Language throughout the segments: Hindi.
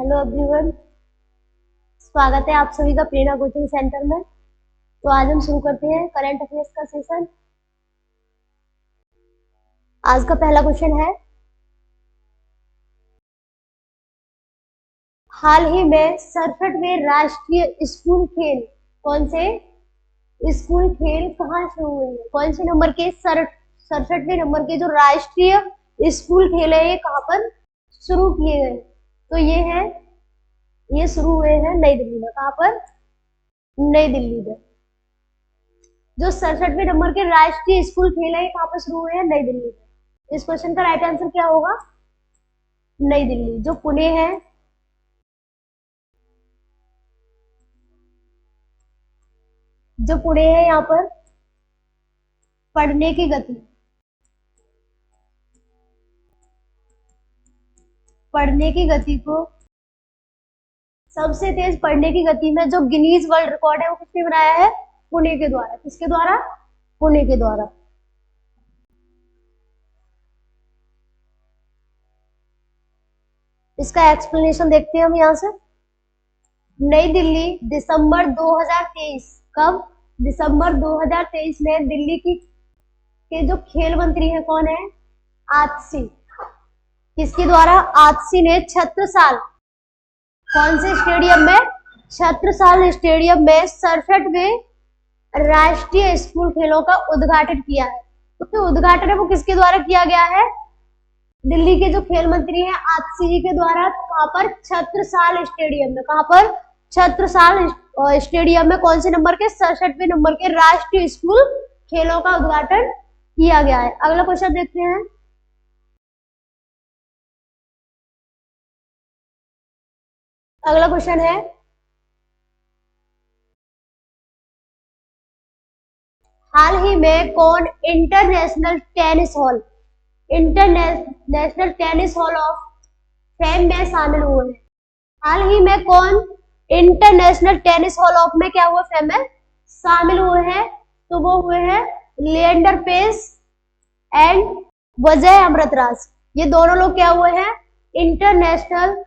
हेलो एवरीवन, स्वागत है आप सभी का प्रेरणा कोचिंग सेंटर में। तो आज हम शुरू करते हैं करंट अफेयर्स का सेशन। आज का पहला क्वेश्चन है, हाल ही में 67वें राष्ट्रीय स्कूल खेल कौन से स्कूल खेल कहाँ शुरू हुए हैं? कौन से नंबर के 67वें नंबर के जो राष्ट्रीय स्कूल खेल है ये कहाँ पर शुरू किए गए? तो ये शुरू हुए हैं नई दिल्ली में। कहाँ पर? नई दिल्ली में। जो 67वें नंबर के राष्ट्रीय स्कूल खेल है ये कहाँ पर शुरू हुए हैं? नई दिल्ली में। इस क्वेश्चन का राइट आंसर क्या होगा? नई दिल्ली, जो पुणे है। जो पुणे है यहाँ पर पढ़ने की गति को सबसे तेज पढ़ने की गति में जो गिनीज वर्ल्ड रिकॉर्ड है वो किसने बनाया है? पुणे के द्वारा। किसके द्वारा? पुणे के द्वारा। इसका एक्सप्लेनेशन देखते हैं हम यहाँ से। नई दिल्ली दिसंबर 2023। कब? दिसंबर 2023 में दिल्ली के जो खेल मंत्री है कौन है? आतिशी। किसके द्वारा? आतिशी ने छत्रसाल, कौन से स्टेडियम में? छत्रसाल स्टेडियम में 67वें राष्ट्रीय स्कूल खेलों का उद्घाटन किया है। तो जो उद्घाटन है वो किसके द्वारा किया गया है? दिल्ली के जो खेल मंत्री हैं आतिशी जी के द्वारा। कहां पर? छत्रसाल स्टेडियम में। कहां पर? छत्रसाल स्टेडियम में कौन से नंबर के? 67वें नंबर के राष्ट्रीय स्कूल खेलों का उद्घाटन किया गया है। अगला क्वेश्चन देखते हैं। अगला क्वेश्चन है, हाल ही में कौन international tennis hall of fame में शामिल हुए हैं? हाल ही में कौन इंटरनेशनल टेनिस हॉल ऑफ में क्या हुआ? फेम में शामिल हुए हैं। तो वो हुए हैं लिएंडर पेस एंड विजय अमृतराज। ये दोनों लोग क्या हुए हैं? International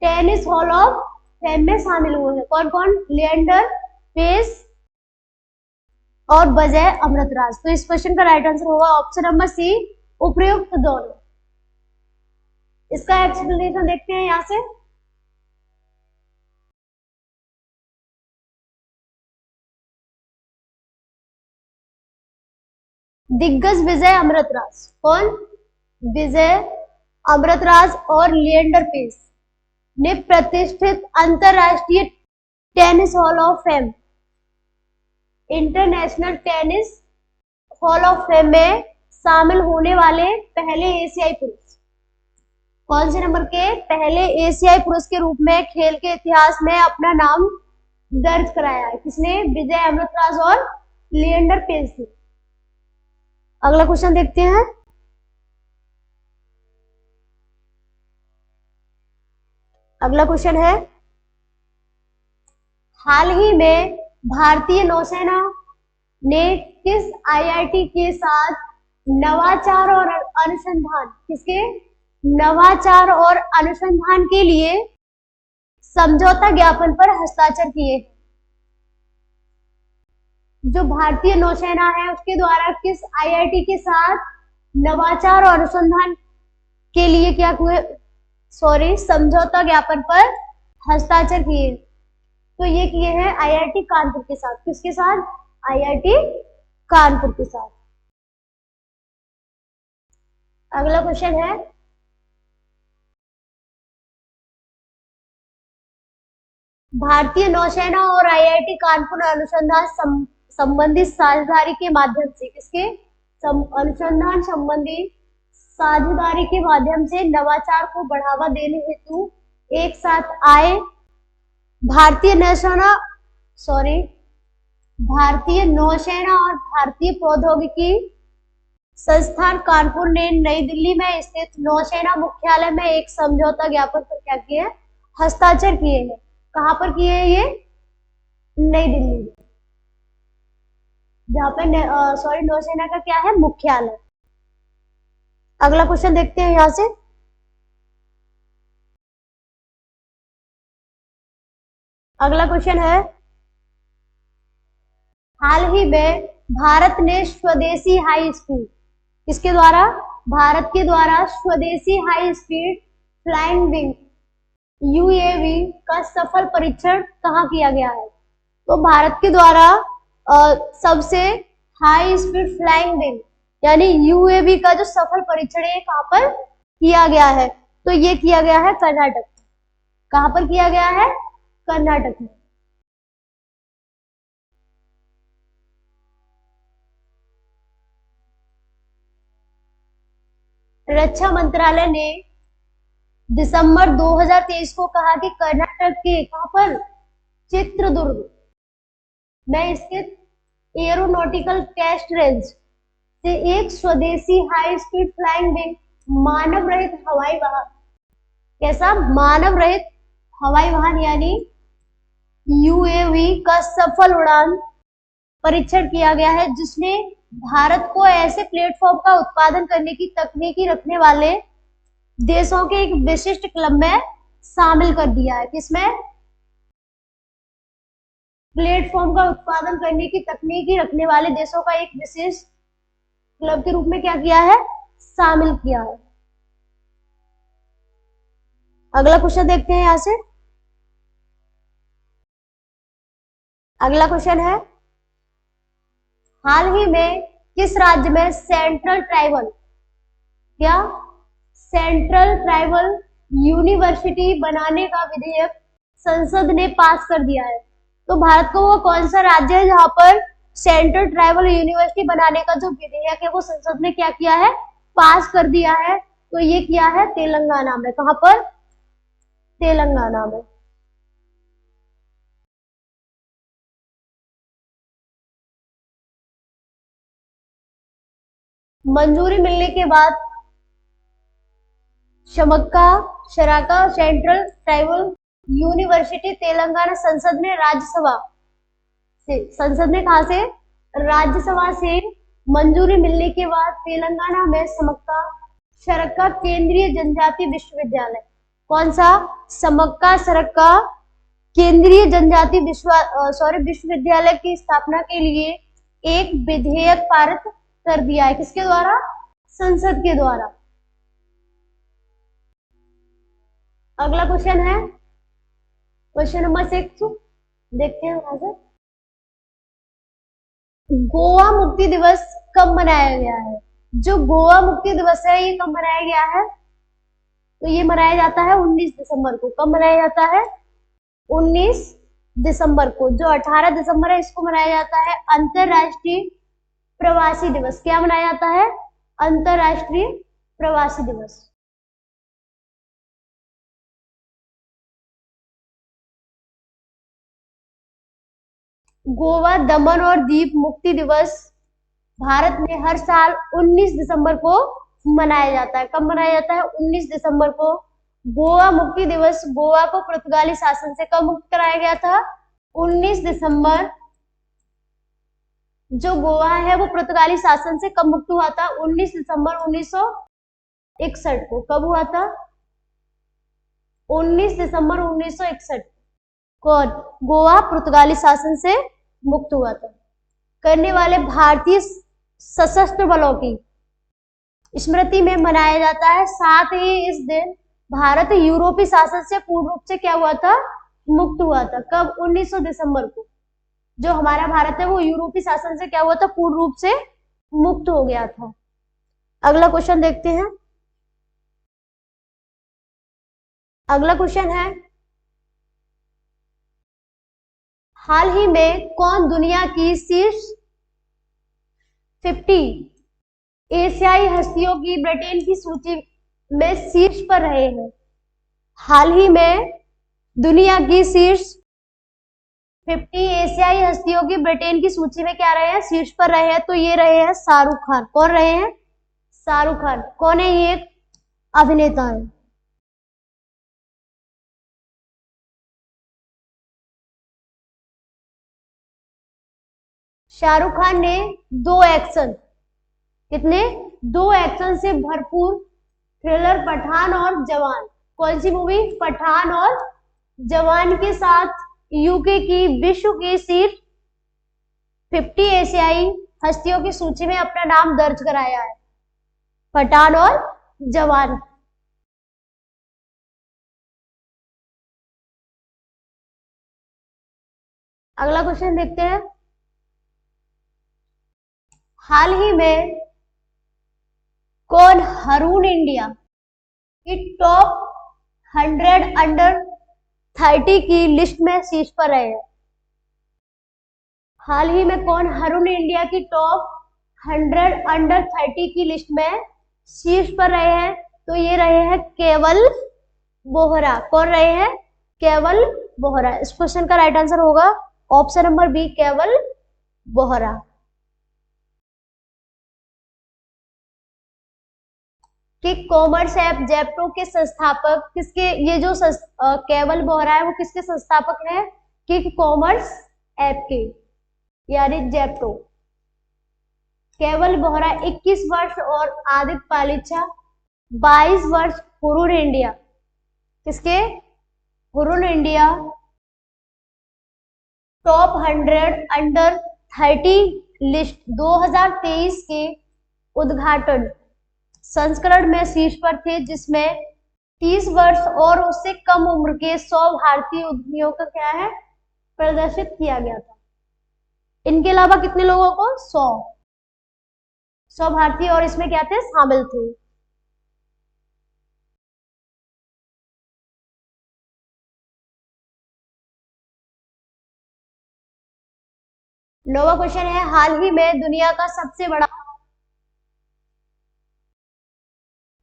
tennis hall of fame में शामिल हुए हैं। कौन कौन? लिएंडर पेस और विजय अमृतराज। तो इस क्वेश्चन का राइट आंसर होगा ऑप्शन नंबर सी, उपयुक्त दोनों। इसका एक्सप्लेनेशन देखते हैं यहां से। दिग्गज विजय अमृतराज। कौन? विजय अमृतराज और लिएंडर पेस ने प्रतिष्ठित अंतरराष्ट्रीय tennis hall of fame, international tennis hall of fame में शामिल होने वाले पहले एशियाई पुरुष। कौन से नंबर के? पहले एशियाई पुरुष के रूप में खेल के इतिहास में अपना नाम दर्ज कराया है। किसने? विजय अमृतराज और लिएंडर पेस ने। अगला क्वेश्चन देखते हैं। अगला क्वेश्चन है, हाल ही में भारतीय नौसेना ने किस आईआईटी के साथ नवाचार और अनुसंधान के लिए समझौता ज्ञापन पर हस्ताक्षर किए? जो भारतीय नौसेना है उसके द्वारा किस आईआईटी के साथ नवाचार और अनुसंधान के लिए क्या हुए? समझौता ज्ञापन पर हस्ताक्षर किए? तो ये किए हैं आईआईटी कानपुर के साथ। किसके साथ? आईआईटी कानपुर के साथ। अगला क्वेश्चन है, भारतीय नौसेना और आईआईटी कानपुर अनुसंधान संबंधी साझेदारी के माध्यम से अनुसंधान संबंधी साझेदारी के माध्यम से नवाचार को बढ़ावा देने हेतु एक साथ आए भारतीय नौसेना और भारतीय प्रौद्योगिकी संस्थान कानपुर ने नई दिल्ली में स्थित नौसेना मुख्यालय में एक समझौता ज्ञापन पर क्या किए? हस्ताक्षर किए हैं। कहां पर किए हैं ये? नई दिल्ली में, जहां पे नौसेना का क्या है? मुख्यालय। अगला क्वेश्चन देखते हैं यहां से। अगला क्वेश्चन है, हाल ही में भारत ने स्वदेशी हाई स्पीड, किसके द्वारा, भारत के द्वारा स्वदेशी high speed flying wing UAV का सफल परीक्षण कहाँ किया गया है? तो भारत के द्वारा सबसे हाई स्पीड फ्लाइंग विंग यानी यूएवी का जो सफल परीक्षण है कहाँ पर किया गया है? तो ये किया गया है कर्नाटक। कहाँ पर किया गया है? कर्नाटक में। रक्षा मंत्रालय ने दिसंबर 2023 को कहा कि कर्नाटक के कहां पर, चित्रदुर्ग में स्थित एरोनॉटिकल टेस्ट रेंज से एक स्वदेशी हाई स्पीड फ्लाइंग विंग मानव रहित हवाई वाहन, कैसा, मानव रहित हवाई वाहन यानी यूएवी का सफल उड़ान परीक्षण किया गया है, जिसने भारत को ऐसे प्लेटफॉर्म का उत्पादन करने की तकनीकी रखने वाले देशों के एक विशिष्ट क्लब में शामिल कर दिया है। किसमें? प्लेटफॉर्म का उत्पादन करने की तकनीकी रखने वाले देशों का एक विशिष्ट क्लब के रूप में क्या किया है? शामिल किया है। अगला क्वेश्चन देखते हैं यहां से। अगला क्वेश्चन है, हाल ही में किस राज्य में सेंट्रल ट्राइबल, क्या, सेंट्रल ट्राइबल यूनिवर्सिटी बनाने का विधेयक संसद ने पास कर दिया है? तो भारत का वो कौन सा राज्य है जहां पर सेंट्रल ट्राइबल यूनिवर्सिटी बनाने का जो विधेयक है वो संसद ने क्या किया है? पास कर दिया है। तो ये किया है तेलंगाना में। कहां पर? तेलंगाना में। मंजूरी मिलने के बाद शमक्का शराका सेंट्रल ट्राइबल यूनिवर्सिटी तेलंगाना संसद ने राज्यसभा से, संसद ने कहा से, राज्यसभा से मंजूरी मिलने के बाद तेलंगाना में समक्का शरक्का केंद्रीय जनजाति विश्वविद्यालय, कौन सा? समक्का शरक्का केंद्रीय जनजाति विश्वविद्यालय की स्थापना के लिए एक विधेयक पारित कर दिया है। किसके द्वारा? संसद के द्वारा। अगला क्वेश्चन है क्वेश्चन नंबर 6, देखते हैं वहां से। गोवा मुक्ति दिवस कब मनाया गया है? जो गोवा मुक्ति दिवस है ये कब मनाया गया है? तो ये मनाया जाता है 19 दिसंबर को। कब मनाया जाता है? 19 दिसंबर को। जो 18 दिसंबर है इसको मनाया जाता है अंतरराष्ट्रीय प्रवासी दिवस। क्या मनाया जाता है? अंतरराष्ट्रीय प्रवासी दिवस। गोवा दमन और दीप मुक्ति दिवस भारत में हर साल 19 दिसंबर को मनाया जाता है। कब मनाया जाता है? 19 दिसंबर को। गोवा मुक्ति दिवस गोवा को पुर्तगाली शासन से कब मुक्त कराया गया था? 19 दिसंबर। जो गोवा है वो पुर्तगाली शासन से कब मुक्त हुआ था? 19 दिसंबर 1961 को। कब हुआ था? 19 दिसंबर 1961 को गोवा पुर्तगाली शासन से मुक्त हुआ था। करने वाले भारतीय सशस्त्र बलों की स्मृति में मनाया जाता है। साथ ही इस दिन भारत यूरोपीय शासन से पूर्ण रूप से क्या हुआ था? मुक्त हुआ था। कब? 19 दिसंबर को। जो हमारा भारत है वो यूरोपीय शासन से क्या हुआ था? पूर्ण रूप से मुक्त हो गया था। अगला क्वेश्चन देखते हैं। अगला क्वेश्चन है, हाल ही में कौन दुनिया की शीर्ष 50 एशियाई हस्तियों की ब्रिटेन की सूची में शीर्ष पर रहे हैं? हाल ही में दुनिया की शीर्ष 50 एशियाई हस्तियों की ब्रिटेन की सूची में क्या रहे हैं? शीर्ष पर रहे हैं। तो ये रहे हैं शाहरुख खान। कौन रहे हैं? शाहरुख खान। कौन है ये? एक अभिनेता है। शाहरुख खान ने 2 एक्शन, कितने? 2 एक्शन से भरपूर थ्रिलर पठान और जवान, कौन सी मूवी? पठान और जवान के साथ यूके की विश्व की शीर्ष 50 एशियाई हस्तियों की सूची में अपना नाम दर्ज कराया है? पठान और जवान। अगला क्वेश्चन देखते हैं। हाल ही में कौन रून इंडिया की टॉप 100 अंडर 30 की लिस्ट में शीर्ष पर रहे हैं? हाल ही में कौन रून इंडिया की टॉप 100 अंडर 30 की लिस्ट में शीर्ष पर रहे हैं? तो ये रहे हैं केवल बोहरा। कौन रहे हैं? केवल बोहरा। इस क्वेश्चन का राइट आंसर होगा ऑप्शन नंबर बी, केवल बोहरा। कि कॉमर्स ऐप जेप्टो के संस्थापक किसके, ये जो केवल बोहरा है वो किसके संस्थापक है? कि कॉमर्स ऐप के, यानी जेप्टो। केवल बोहरा 21 वर्ष और आदित्य पालीचा 22 वर्ष हुरून इंडिया, किसके? Hurun India top 100 under 30 list 2023 के उद्घाटन संस्करण में शीर्ष पर थे, जिसमें 30 वर्ष और उससे कम उम्र के 100 भारतीय उद्यमियों का क्या है? प्रदर्शित किया गया था। इनके अलावा कितने लोगों को? 100 भारतीय और इसमें क्या थे? शामिल थे। नौवां क्वेश्चन है, हाल ही में दुनिया का सबसे बड़ा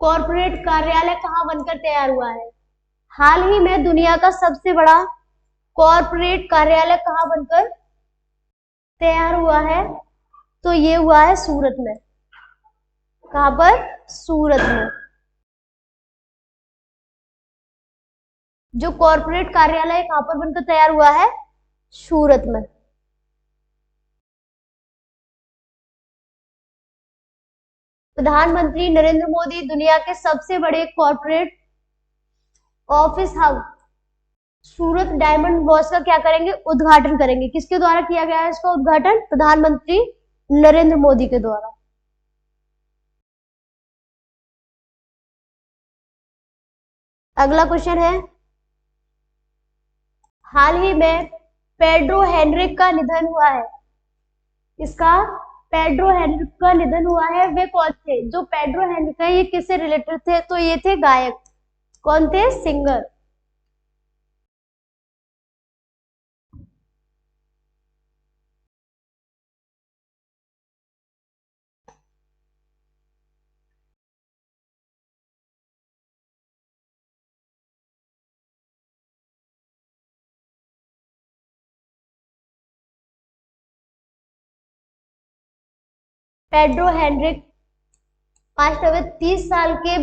कॉर्पोरेट कार्यालय कहां बनकर तैयार हुआ है? हाल ही में दुनिया का सबसे बड़ा कॉर्पोरेट कार्यालय कहां बनकर तैयार हुआ है? तो ये हुआ है सूरत में। कहां पर? सूरत में। जो कॉर्पोरेट कार्यालय कहां पर बनकर तैयार हुआ है? सूरत में। प्रधानमंत्री नरेंद्र मोदी दुनिया के सबसे बड़े कॉर्पोरेट ऑफिस हब सूरत डायमंड बॉक्स का क्या करेंगे? उद्घाटन करेंगे। किसके द्वारा किया गया है इसका उद्घाटन? प्रधानमंत्री नरेंद्र मोदी के द्वारा। अगला क्वेश्चन है, हाल ही में पेड्रो हेनरिक का निधन हुआ है। इसका पेड्रो हेनरिक का निधन हुआ है। वे कौन थे? जो पेड्रो हेनरिक है ये किससे रिलेटेड थे? तो ये थे गायक। कौन थे? सिंगर। पेड्रो हेनरिक पास्ट हुए 30 साल के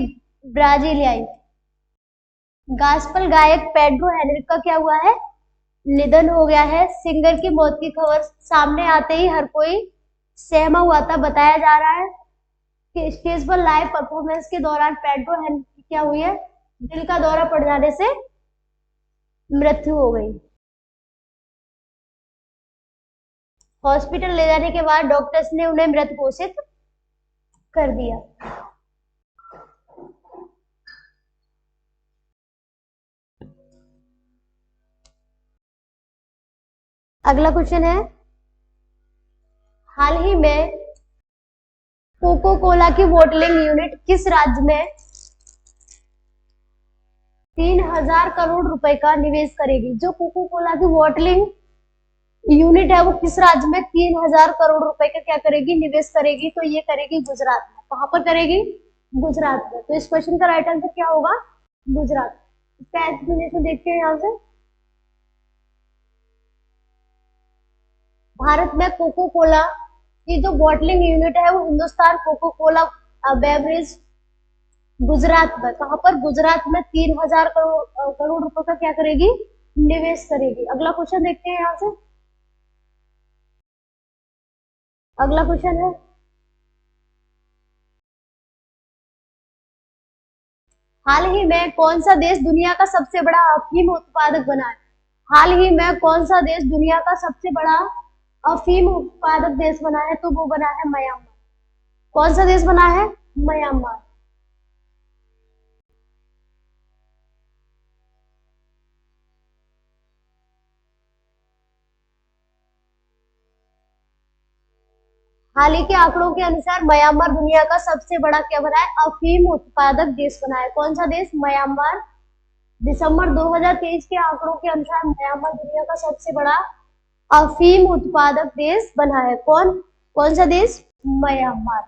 ब्राजीलियाई गास्पल गायक पेड्रो हेनरिक का क्या हुआ है? निधन हो गया है। सिंगर की मौत की खबर सामने आते ही हर कोई सहमा हुआ था। बताया जा रहा है कि स्टेज पर लाइव परफॉर्मेंस के दौरान पेड्रो हेनरिक की क्या हुई है? दिल का दौरा पड़ जाने से मृत्यु हो गई। हॉस्पिटल ले जाने के बाद डॉक्टर्स ने उन्हें मृत घोषित कर दिया। अगला क्वेश्चन है, हाल ही में कोको कोला की बोटलिंग यूनिट किस राज्य में 3000 करोड़ रुपए का निवेश करेगी? जो कोको कोला की बोटलिंग यूनिट है वो किस राज्य में 3000 करोड़ रुपए का क्या करेगी? निवेश करेगी। तो ये करेगी गुजरात में। कहां पर करेगी? गुजरात में। तो इस क्वेश्चन का राइट आंसर क्या होगा? गुजरात। इसका एक्सप्लेनेशन देखते हैं यहां से। भारत में कोको कोला की जो बॉटलिंग यूनिट है वो Hindustan coca cola beverage Gujarat में, कहां पर? गुजरात में 3000 करोड़ रुपए का क्या करेगी? निवेश करेगी। अगला क्वेश्चन देखते हैं यहां से। अगला क्वेश्चन है, हाल ही में कौन सा देश दुनिया का सबसे बड़ा अफीम उत्पादक बना है? हाल ही में कौन सा देश दुनिया का सबसे बड़ा अफीम उत्पादक देश बना है? तो वो बना है म्यांमार। कौन सा देश बना है? म्यांमार। हाल ही के आंकड़ों के अनुसार म्यांमार दुनिया का सबसे बड़ा क्या बना है? अफीम उत्पादक देश बना है। कौन सा देश? म्यांमार। दिसंबर 2023 के आंकड़ों के अनुसार म्यांमार दुनिया का सबसे बड़ा अफीम उत्पादक देश बना है। कौन कौन सा देश? म्यांमार।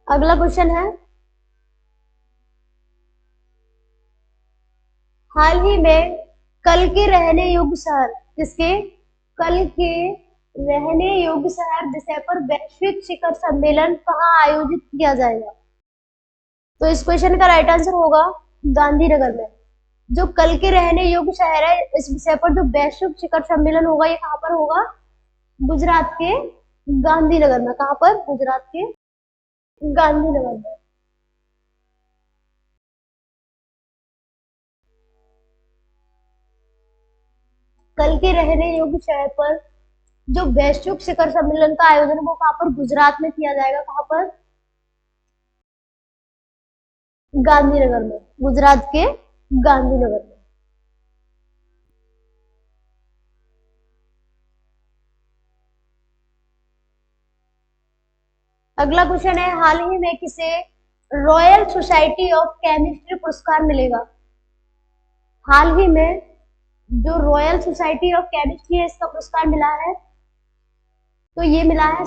अगला क्वेश्चन है, हाल ही में कल के रहने योग्य शहर किसके? कल के रहने योग्य शहर विषय पर वैश्विक शिखर सम्मेलन कहाँ आयोजित किया जाएगा? तो इस क्वेश्चन का राइट आंसर होगा गांधीनगर में। जो कल के रहने योग्य शहर है, इस विषय पर जो वैश्विक शिखर सम्मेलन होगा, ये कहाँ पर होगा? गुजरात के गांधीनगर में। कहाँ पर? गुजरात के गांधीनगर में। कल के रहने योग्य शहर पर जो वैश्विक शिखर सम्मेलन का आयोजन है, वो कहाँ पर? गुजरात में किया जाएगा। कहाँ पर? गांधीनगर में। गुजरात के गांधीनगर में। अगला क्वेश्चन है, हाल ही में किसे रॉयल सोसाइटी ऑफ केमिस्ट्री पुरस्कार मिलेगा? हाल ही में जो रॉयल सोसाइटी ऑफ केमिस्ट्री है, इसका पुरस्कार मिला है, तो ये मिला है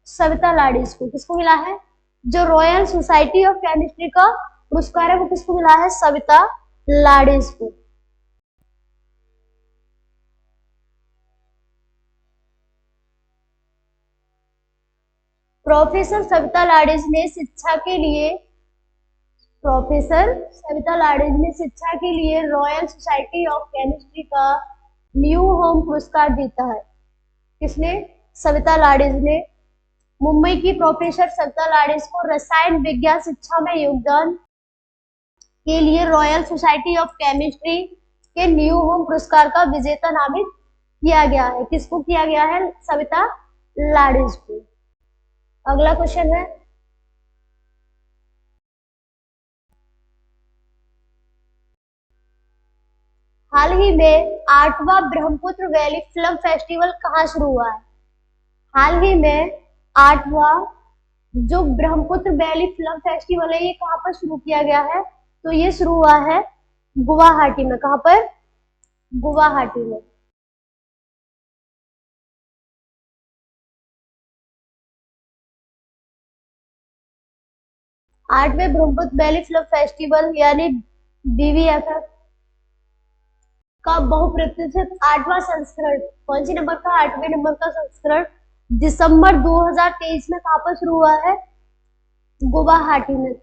सविता लाडीज को। किसको मिला है? जो रॉयल सोसाइटी ऑफ केमिस्ट्री का पुरस्कार है, वो किसको मिला है? सविता लाडीज को। प्रोफेसर सविता लाडीज ने शिक्षा के लिए प्रोफेसर सविता लाडीज ने शिक्षा के लिए रॉयल सोसाइटी ऑफ केमिस्ट्री का न्यू होम पुरस्कार जीता है। किसने? सविता लाडीज ने। मुंबई की प्रोफेसर सविता लाडीज को रसायन विज्ञान शिक्षा में योगदान के लिए रॉयल सोसाइटी ऑफ केमिस्ट्री के न्यू होम पुरस्कार का विजेता नामित किया गया है। किसको किया गया है? सविता लाडीज को। अगला क्वेश्चन है, हाल ही में 8वां ब्रह्मपुत्र वैली फिल्म फेस्टिवल कहाँ शुरू हुआ है? हाल ही में 8वां जो ब्रह्मपुत्र वैली फिल्म फेस्टिवल है, ये कहाँ पर शुरू किया गया है? तो ये शुरू हुआ है गुवाहाटी में। कहाँ पर? गुवाहाटी में। आठवें ब्रह्मपुत्र वैली फिल्म फेस्टिवल यानी BVFF का बहुप्रतीक्षित 8वां संस्करण, कौन सी नंबर का? 8वें नंबर का संस्करण दिसंबर 2023 में कहाँ पर शुरू हुआ है? गुवाहाटी में।